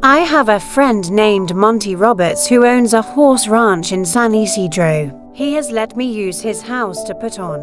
I have a friend named Monty Roberts who owns a horse ranch in San Isidro. He has let me use his house to put on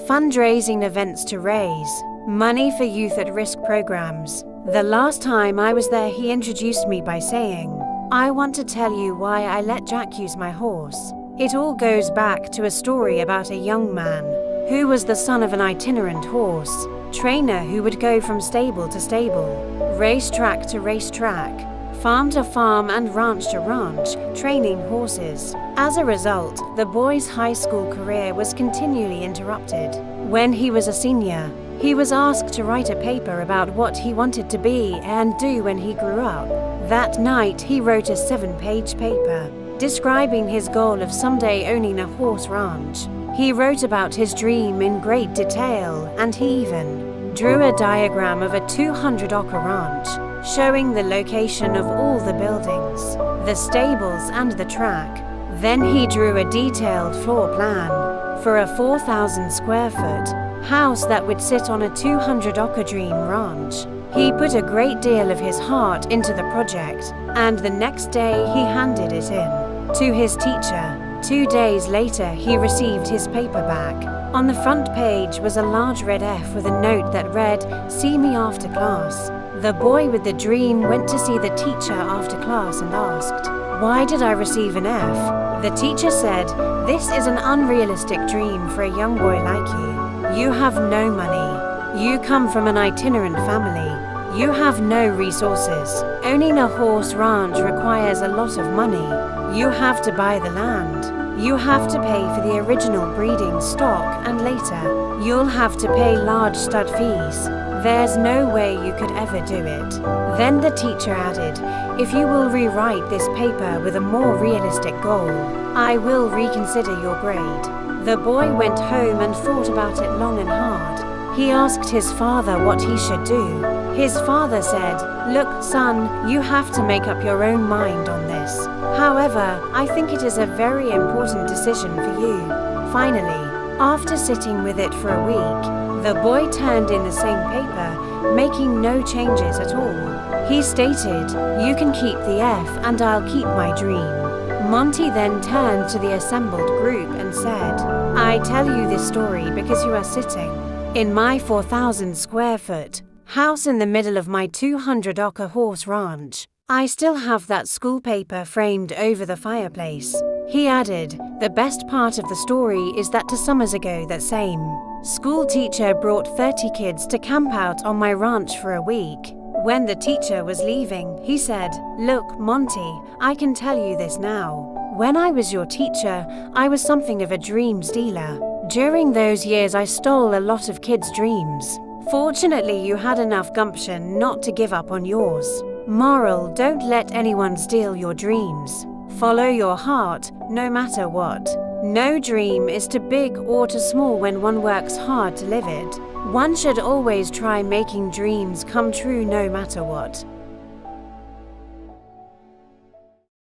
fundraising events to raise money for youth at risk programs. The last time I was there, he introduced me by saying, "I want to tell you why I let Jack use my horse. It all goes back to a story about a young man who was the son of an itinerant horse trainer who would go from stable to stable, racetrack to racetrack, farm to farm and ranch to ranch, training horses. As a result, the boy's high school career was continually interrupted. When he was a senior, he was asked to write a paper about what he wanted to be and do when he grew up. That night, he wrote a 7-page paper describing his goal of someday owning a horse ranch. He wrote about his dream in great detail, and he even drew a diagram of a 200-acre ranch, showing the location of all the buildings, the stables and the track. Then he drew a detailed floor plan for a 4,000 square foot house that would sit on a 200-acre dream ranch. He put a great deal of his heart into the project, and the next day he handed it in to his teacher. 2 days later, he received his paper back. On the front page was a large red F with a note that read, "See me after class." The boy with the dream went to see the teacher after class and asked, "Why did I receive an F?" The teacher said, "This is an unrealistic dream for a young boy like you. You have no money. You come from an itinerant family. You have no resources. Owning a horse ranch requires a lot of money. You have to buy the land. You have to pay for the original breeding stock, and later, you'll have to pay large stud fees. There's no way you could ever do it." Then the teacher added, "If you will rewrite this paper with a more realistic goal, I will reconsider your grade." The boy went home and thought about it long and hard. He asked his father what he should do. His father said, "Look, son, you have to make up your own mind on this. However, I think it is a very important decision for you." Finally, after sitting with it for a week, the boy turned in the same paper, making no changes at all. He stated, "You can keep the F and I'll keep my dream." Monty then turned to the assembled group and said, "I tell you this story because you are sitting in my 4,000 square foot house in the middle of my 200-acre horse ranch. I still have that school paper framed over the fireplace." He added, "The best part of the story is that 2 summers ago, that same school teacher brought 30 kids to camp out on my ranch for a week. When the teacher was leaving, he said, 'Look, Monty, I can tell you this now. When I was your teacher, I was something of a dream stealer. During those years, I stole a lot of kids' dreams. Fortunately, you had enough gumption not to give up on yours. Moral: don't let anyone steal your dreams. Follow your heart, no matter what. No dream is too big or too small when one works hard to live it. One should always try making dreams come true no matter what."